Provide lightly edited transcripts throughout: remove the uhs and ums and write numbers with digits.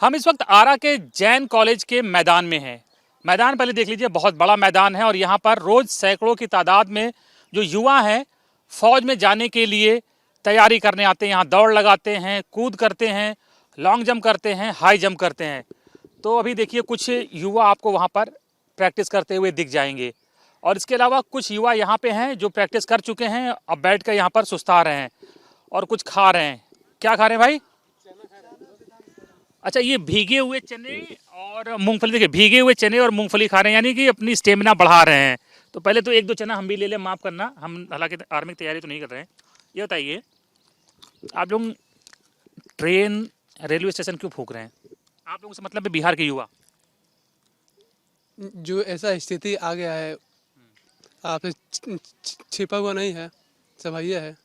हम इस वक्त आरा के जैन कॉलेज के मैदान में हैं। मैदान पहले देख लीजिए, बहुत बड़ा मैदान है और यहाँ पर रोज सैकड़ों की तादाद में जो युवा हैं फौज में जाने के लिए तैयारी करने आते हैं। यहाँ दौड़ लगाते हैं, कूद करते हैं, लॉन्ग जंप करते हैं, हाई जंप करते हैं। तो अभी देखिए कुछ युवा आपको वहाँ पर प्रैक्टिस करते हुए दिख जाएंगे और इसके अलावा कुछ युवा यहाँ पे हैं जो प्रैक्टिस कर चुके हैं, अब बैठ कर यहाँ पर सुस्ता रहे हैं और कुछ खा रहे हैं। क्या खा रहे हैं भाई? अच्छा, ये भीगे हुए चने और मूंगफली। देखिए, भीगे हुए चने और मूंगफली खा रहे हैं, यानी कि अपनी स्टेमिना बढ़ा रहे हैं। तो पहले तो एक दो चना हम भी ले लें, माफ़ करना, हम हालांकि आर्मी की तैयारी तो नहीं कर रहे हैं। ये बताइए, आप लोग ट्रेन रेलवे स्टेशन क्यों फूंक रहे हैं? आप लोगों से मतलब है बिहार के युवा। जो ऐसा स्थिति आ गया है, आपसे छिपा हुआ नहीं है, सभैया है।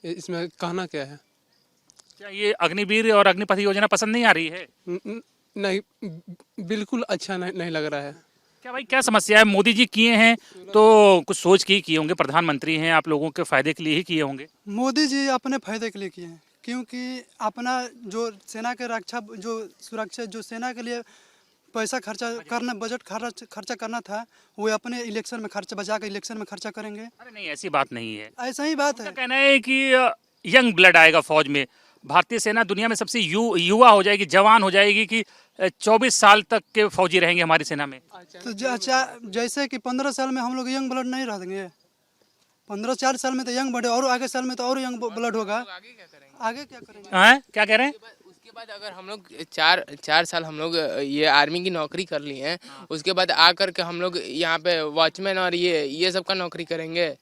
इसमें कहना क्या है? क्या ये अग्निवीर और अग्निपथ योजना पसंद नहीं आ रही है? नहीं, बिल्कुल अच्छा नहीं लग रहा है। क्या भाई, क्या समस्या है? मोदी जी किए हैं तो कुछ सोच के ही किए होंगे, प्रधानमंत्री हैं, आप लोगों के फायदे के लिए ही किए होंगे। मोदी जी अपने फायदे के लिए किए हैं, क्योंकि अपना जो सेना के रक्षा, जो सुरक्षा, जो सेना के लिए पैसा खर्चा करना, बजट खर्चा करना था, वो अपने इलेक्शन में खर्चा बचा कर इलेक्शन में खर्चा करेंगे। अरे नहीं, ऐसी बात नहीं है। ऐसा ही बात है। कहना है कि यंग ब्लड आएगा फौज में। भारतीय सेना दुनिया में सबसे युवा हो जाएगी, जवान हो जाएगी कि 24 साल तक के फौजी रहेंगे हमारी सेना में। तो जैसे कि 15 साल में हम लोग यंग ब्लड नहीं रहेंगे, 15-4 साल में तो यंग ब्लड, और आगे साल में तो और यंग ब्लड होगा। आगे क्या करेंगे? हैं? क्या कह रहे हैं? उसके बाद अगर हम लोग चार साल हम लोग ये आर्मी की नौकरी कर लिए हैं, उसके बाद आकर के हम लोग यहाँ पे वॉचमैन और ये सब का नौकरी करेंगे।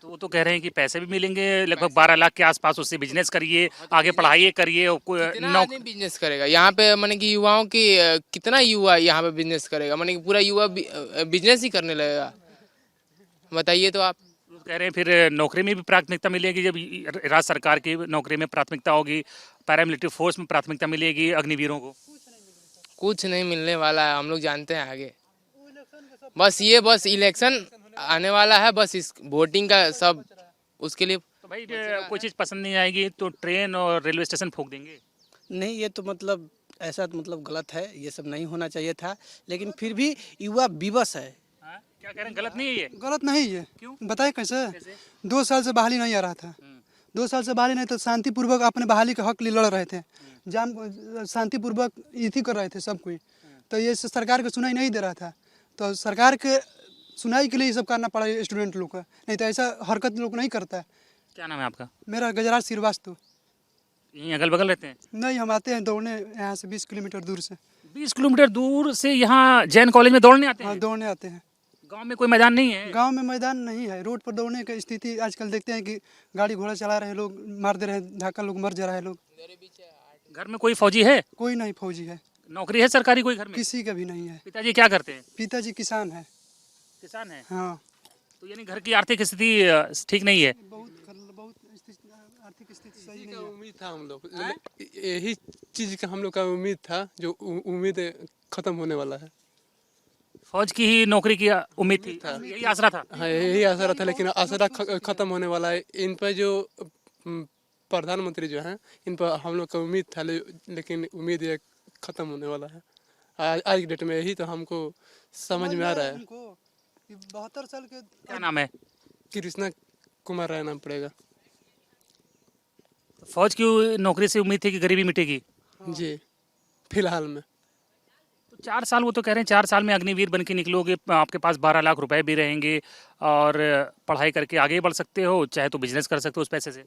तो वो तो कह रहे हैं कि पैसे भी मिलेंगे लगभग 12 लाख के आसपास, उससे बिजनेस करिए, आगे पढ़ाई करिए। कितना आदमी बिजनेस करेगा यहाँ पे? माने कि युवाओं की कितना युवा यहाँ पे बिजनेस करेगा? माने कि पूरा युवा बिजनेस ही करने लगेगा? बताइए तो आप। कह रहे हैं फिर नौकरी में भी प्राथमिकता मिलेगी, जब राज्य सरकार की नौकरी में प्राथमिकता होगी, पैरामिलिट्री फोर्स में प्राथमिकता मिलेगी अग्निवीरों को। कुछ नहीं मिलने वाला है, हम लोग जानते हैं। आगे बस इलेक्शन आने वाला है, बस इस वोटिंग का सब उसके लिए। तो भाई कोई चीज़ पसंद नहीं आएगी तो ट्रेन और रेलवे स्टेशन फूंक देंगे? नहीं, ये तो मतलब ऐसा तो मतलब गलत है, ये सब नहीं होना चाहिए था, लेकिन फिर भी युवा विवश है। हाँ? क्या कह रहे हैं, गलत नहीं है ये? गलत नहीं है। क्यों? बताए कैसे? 2 साल से बहाली नहीं आ रहा था। 2 साल से बहाली नहीं, तो शांतिपूर्वक अपने बहाली का हक लिए लड़ रहे थे, शांतिपूर्वक इसी कर रहे थे सब कोई। तो ये सरकार को सुनाई नहीं दे रहा था, तो सरकार के सुनाई के लिए ये सब करना पड़ा स्टूडेंट लोग का, नहीं तो ऐसा हरकत लोग नहीं करता है। क्या नाम है आपका? मेरा गजराज श्रीवास्तव। यहीं अगल बगल रहते हैं? नहीं, हम आते हैं दौड़ने यहाँ से 20 किलोमीटर दूर से। 20 किलोमीटर दूर से यहाँ जैन कॉलेज में दौड़ने आते हाँ, हैं? दौड़ने आते हैं। गांव में कोई मैदान नहीं है? गांव में मैदान नहीं है, रोड पर दौड़ने की स्थिति आजकल देखते हैं कि गाड़ी घोड़ा चला रहे लोग, मार दे रहे हैं धक्का, लोग मर जा रहे हैं लोग। घर में कोई फौजी है? कोई नहीं फौजी है, नौकरी है सरकारी कोई घर में? किसी का भी नहीं है। पिताजी क्या करते हैं? पिताजी किसान है। किसान है? हाँ। तो यानी घर की आर्थिक स्थिति ठीक नहीं है? बहुत आर्थिक स्थिति सही नहीं है। उम्मीद था हम लोग, यही चीज का हम लोग का उम्मीद था, जो उम्मीद खत्म होने वाला है। फौज की ही नौकरी की उम्मीद थी, यही आसरा था। हाँ, यही आसरा था, लेकिन आसरा खत्म होने वाला है। इन पर जो प्रधानमंत्री जो हैं, इन पर हम लोग का उम्मीद था, लेकिन उम्मीद ये खत्म होने वाला है। आज की डेट में यही तो हमको समझ में आ रहा है। 72 साल के। क्या नाम है? कृष्णा कुमार राय नाम पड़ेगा फौज की नौकरी से उम्मीद थी कि गरीबी मिटेगी जी, फिलहाल में। तो 4 साल, वो तो कह रहे हैं 4 साल में अग्निवीर बन के निकलोगे, आपके पास 12 लाख रुपए भी रहेंगे और पढ़ाई करके आगे बढ़ सकते हो, चाहे तो बिजनेस कर सकते हो उस पैसे से।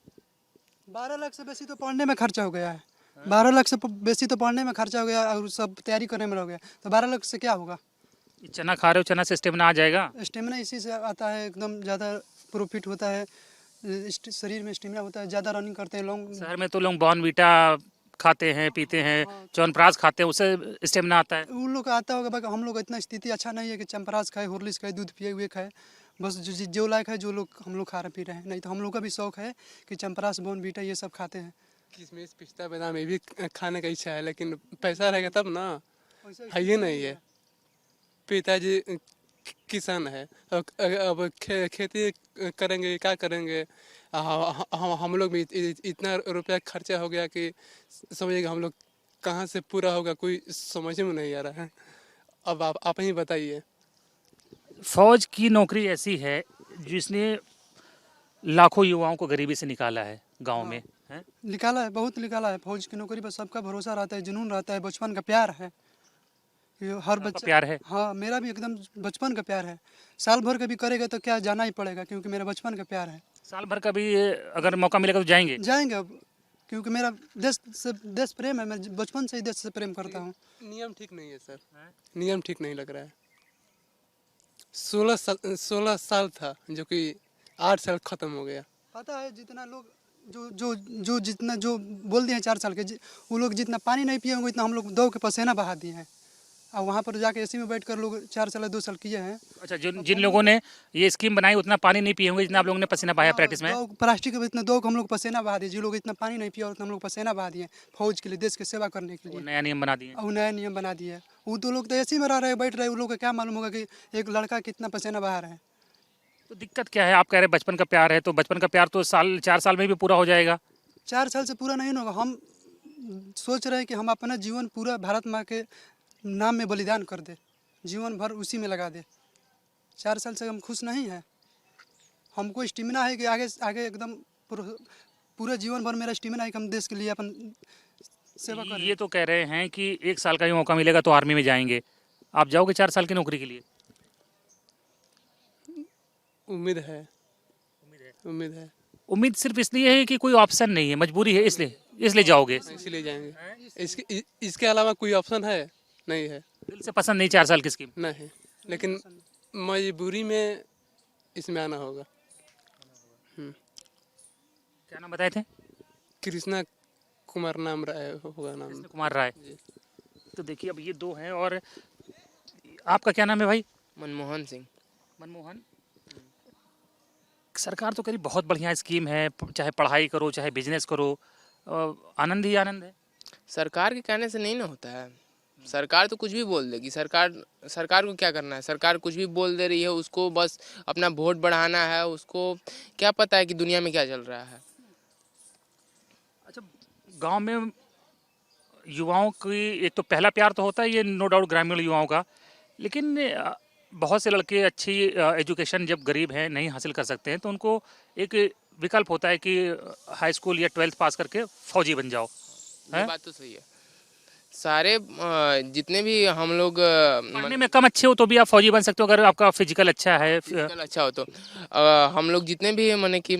12 लाख से बेसी तो पढ़ने में खर्चा हो गया है। 12 लाख से बेसी तो पढ़ने में खर्चा हो गया और सब तैयारी करने में हो गया, तो 12 लाख से क्या होगा? चना खा रहे हो, चना से स्टेमिना आ जाएगा? स्टेमिना इसी से आता है, एकदम ज़्यादा प्रॉफिट होता है, शरीर में स्टेमिना होता है, ज़्यादा रनिंग करते हैं लोग। शहर में तो लोग बॉर्नवीटा खाते हैं, पीते हैं, च्यवनप्राश खाते हैं, उससे स्टेमिना आता है। उन लोग का आता होगा, बाकी हम लोग इतना स्थिति अच्छा नहीं है कि च्यवनप्राश खाए, हॉर्लिक्स खाए, दूध पिए हुए खाए। बस जो लायक है, जो लोग हम लोग खा रहे पी रहे हैं, नहीं तो हम लोग का भी शौक है कि च्यवनप्राश, बॉर्नवीटा ये सब खाते हैं। किशमिश, पिस्ता, बादाम ये भी खाने का इच्छा है, लेकिन पैसा रहेगा तब ना। है ये नहीं है। पिताजी किसान है, अब खेती करेंगे, क्या करेंगे? हम लोग भी इतना रुपया खर्चा हो गया कि समझिएगा हम लोग कहाँ से पूरा होगा कोई समझ में नहीं आ रहा है। अब आप ही बताइए। फौज की नौकरी ऐसी है जिसने लाखों युवाओं को गरीबी से निकाला है गांव में, है? निकाला है, बहुत निकाला है। फौज की नौकरी पर सबका भरोसा रहता है, जुनून रहता है, बचपन का प्यार है। ये हर आपका बच्चा प्यार है? हाँ, मेरा भी एकदम बचपन का प्यार है। साल भर का भी करेगा तो क्या, जाना ही पड़ेगा, क्योंकि मेरा बचपन का प्यार है। साल भर का भी अगर मौका मिलेगा तो जाएंगे? जाएंगे अब, क्योंकि मेरा देश प्रेम है। मैं बचपन से ही देश से प्रेम करता हूँ। नियम ठीक नहीं है सर, नियम ठीक नहीं लग रहा है। 16 साल था जो कि 8 साल खत्म हो गया। पता है जितना लोग जो बोल दिए हैं 4 साल के, वो लोग जितना पानी नहीं पिए होंगे उतना हम लोग दौड़ के पसीना बहा दिए हैं। और वहाँ पर जाके एसी में बैठकर लोग 4 साल 2 साल किए हैं। अच्छा, जिन लोगों ने ये स्कीम बनाई उतना पानी नहीं पिए होंगे जितना आप लोगों ने पसीना बहाया प्रैक्टिस में? प्लास्टिक में इतना दो हम लोग पसीना बहा दिए। जो लोग इतना पानी नहीं पिया उतना हम लोग पसीना बहा दिए फौज के लिए, देश की सेवा करने के वो लिए। नया नियम बना दिए। और नया नियम बना दिए। वो तो लोग तो एसी में रह रहे बैठ रहे, वो लोग को क्या मालूम होगा कि एक लड़का कितना पसीना बहा रहा है। तो दिक्कत क्या है? आप कह रहे हैं बचपन का प्यार है, तो बचपन का प्यार तो 4 साल में भी पूरा हो जाएगा। 4 साल से पूरा नहीं होगा। हम सोच रहे हैं कि हम अपना जीवन पूरा भारत माँ के नाम में बलिदान कर दे, जीवन भर उसी में लगा दे। 4 साल से हम खुश नहीं हैं। हमको स्टेमिना है कि आगे आगे एकदम पूरा जीवन भर मेरा स्टेमिना है कि हम देश के लिए अपन सेवा करें। ये तो कह रहे हैं कि 1 साल का ही मौका मिलेगा तो आर्मी में जाएंगे। आप जाओगे 4 साल की नौकरी के लिए? उम्मीद है, उम्मीद है। उम्मीद सिर्फ इसलिए है कि कोई ऑप्शन नहीं है, मजबूरी है, इसलिए जाओगे? इसीलिए जाएंगे। इसके अलावा कोई ऑप्शन है नहीं है। दिल से पसंद नहीं 4 साल की स्कीम? नहीं, लेकिन मजबूरी में इसमें आना होगा। क्या नाम बताए थे? कृष्णा कुमार नाम होगा नाम। कृष्ण कुमार राय। तो देखिए अब ये 2 हैं। और आपका क्या नाम है भाई? मनमोहन सिंह। मनमोहन। सरकार तो कह रही बहुत बढ़िया स्कीम है, चाहे पढ़ाई करो चाहे बिजनेस करो, आनंद ही आनंद है। सरकार के कहने से नहीं ना होता है। सरकार तो कुछ भी बोल देगी। सरकार को क्या करना है? सरकार कुछ भी बोल दे रही है, उसको बस अपना वोट बढ़ाना है। उसको क्या पता है कि दुनिया में क्या चल रहा है। अच्छा, गांव में युवाओं की एक तो पहला प्यार तो होता है ये, नो डाउट, ग्रामीण युवाओं का। लेकिन बहुत से लड़के अच्छी एजुकेशन जब गरीब हैं नहीं हासिल कर सकते हैं तो उनको एक विकल्प होता है कि हाई स्कूल या 12th पास करके फौजी बन जाओ। ये बात तो सही है। सारे जितने भी हम लोग पढ़ने में कम अच्छे हो तो भी आप फौजी बन सकते हो अगर आपका फिजिकल अच्छा है। फिजिकल अच्छा हो तो हम लोग जितने भी माने कि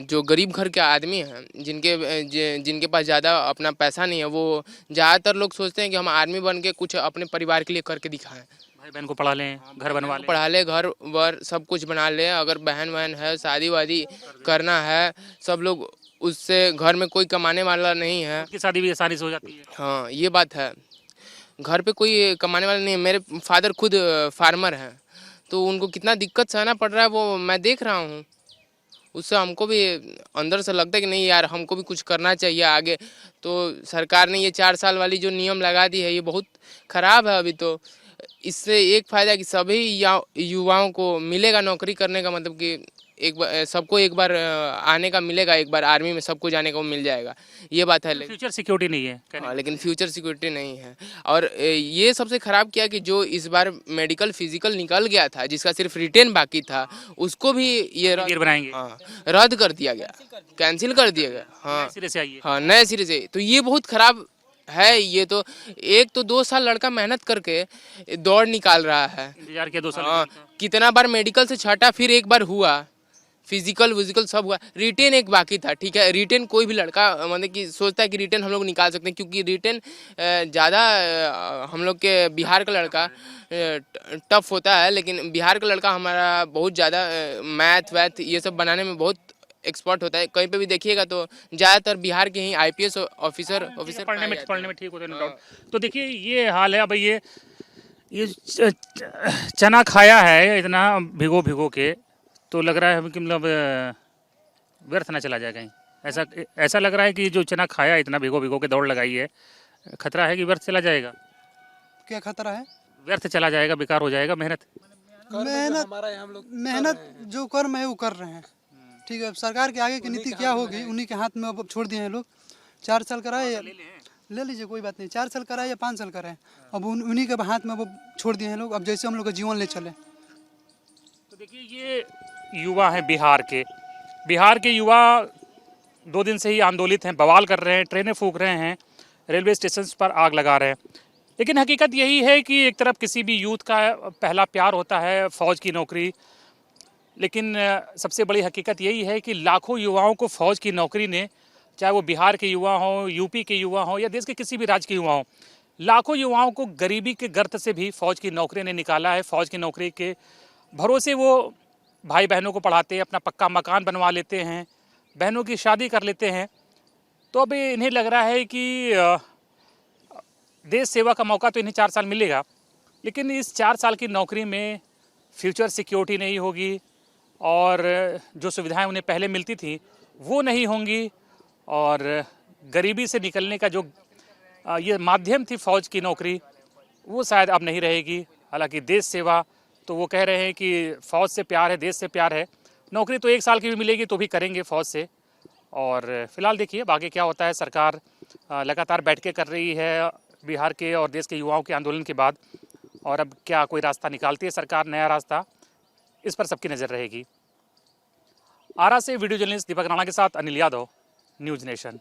जो गरीब घर के आदमी हैं, जिनके पास ज़्यादा अपना पैसा नहीं है, वो ज़्यादातर लोग सोचते हैं कि हम आर्मी बन के कुछ अपने परिवार के लिए करके दिखाएं। भाई बहन को पढ़ा लें, घर बनवा लें। पढ़ा ले, घर वर सब कुछ बना ले। अगर बहन है, शादी वादी करना है, सब लोग उससे, घर में कोई कमाने वाला नहीं है। उनकी शादी भी आसानी से हो जाती है। हाँ, ये बात है। घर पे कोई कमाने वाला नहीं है। मेरे फादर खुद फार्मर हैं, तो उनको कितना दिक्कत सहना पड़ रहा है वो मैं देख रहा हूँ। उससे हमको भी अंदर से लगता है कि नहीं यार, हमको भी कुछ करना चाहिए आगे। तो सरकार ने ये 4 साल वाली जो नियम लगा दी है, ये बहुत ख़राब है। अभी तो इससे एक फ़ायदा कि सभी युवाओं को मिलेगा नौकरी करने का, मतलब कि सबको एक बार आने का मिलेगा, एक बार आर्मी में सबको जाने को मिल जाएगा। ये बात है। फ्यूचर सिक्योरिटी नहीं है। हाँ, लेकिन फ्यूचर सिक्योरिटी नहीं है। और ये सबसे ख़राब किया कि जो इस बार मेडिकल फिजिकल निकल गया था, जिसका सिर्फ रिटेन बाकी था, उसको भी ये बनाएंगे। हाँ, रद्द कर दिया गया, कैंसिल कर दिया गया। हाँ, सिरे से आइए। हाँ, नए सिरे से। तो ये बहुत ख़राब है। ये तो 2 साल लड़का मेहनत करके दौड़ निकाल रहा है। इंतजार किया 2 साल। हाँ, कितना बार मेडिकल से छटा, फिर एक बार हुआ, फिजिकल विजिकल सब हुआ, रिटेन एक बाकी था। ठीक है, रिटेन कोई भी लड़का मतलब कि सोचता है कि रिटेन हम लोग निकाल सकते हैं, क्योंकि रिटेन ज़्यादा हम लोग के बिहार का लड़का टफ होता है। लेकिन बिहार का लड़का हमारा बहुत ज़्यादा मैथ वैथ ये सब बनाने में बहुत एक्सपर्ट होता है। कहीं पे भी देखिएगा तो ज़्यादातर बिहार के ही IPS ऑफिसर पढ़ने में ठीक होते हैं, नो डाउट। तो देखिए ये हाल है। अब ये चना खाया है इतना भिगो के, तो लग रहा है कि मतलब व्यर्थ ना चला जाए कहीं। ऐसा लग रहा है कि जो चना खाया इतना भिगो के दौड़ लगाई है, खतरा है कि व्यर्थ चला जाएगा। क्या खतरा है? व्यर्थ चला जाएगा, बेकार हो जाएगा मेहनत। मेहनत जो कर्म है वो कर रहे हैं। ठीक है, सरकार के आगे की नीति क्या होगी उन्हीं के हाथ में अब छोड़ दिए हैं लोग। 4 साल कराए, ले लीजिए, कोई बात नहीं, 4 साल कराए या 5 साल कराए, अब उन्हीं के हाथ में वो छोड़ दिए हैं लोग, अब जैसे हम लोग का जीवन ले चले। तो देखिए ये युवा हैं बिहार के युवा 2 दिन से ही आंदोलित हैं, बवाल कर रहे हैं, ट्रेनें फूंक रहे हैं, रेलवे स्टेशन पर आग लगा रहे हैं। लेकिन हकीकत यही है कि एक तरफ किसी भी यूथ का पहला प्यार होता है फ़ौज की नौकरी, लेकिन सबसे बड़ी हकीकत यही है कि लाखों युवाओं को फ़ौज की नौकरी ने, चाहे वो बिहार के युवा हों, यूपी के युवा हों या देश के किसी भी राज्य के युवा हों, लाखों युवाओं को गरीबी के गर्त से भी फ़ौज की नौकरी ने निकाला है। फ़ौज की नौकरी के भरोसे वो भाई बहनों को पढ़ाते हैं, अपना पक्का मकान बनवा लेते हैं, बहनों की शादी कर लेते हैं। तो अब इन्हें लग रहा है कि देश सेवा का मौका तो इन्हें 4 साल मिलेगा, लेकिन इस 4 साल की नौकरी में फ्यूचर सिक्योरिटी नहीं होगी और जो सुविधाएं उन्हें पहले मिलती थी वो नहीं होंगी, और गरीबी से निकलने का जो ये माध्यम थी फ़ौज की नौकरी, वो शायद अब नहीं रहेगी। हालांकि देश सेवा तो वो कह रहे हैं कि फ़ौज से प्यार है, देश से प्यार है, नौकरी तो 1 साल की भी मिलेगी तो भी करेंगे फ़ौज से। और फिलहाल देखिए अब आगे क्या होता है। सरकार लगातार बैठकें कर रही है बिहार के और देश के युवाओं के आंदोलन के बाद, और अब क्या कोई रास्ता निकालती है सरकार, नया रास्ता, इस पर सबकी नज़र रहेगी। आरा से वीडियो जर्नलिस्ट दीपक राणा के साथ अनिल यादव, न्यूज़ नेशन।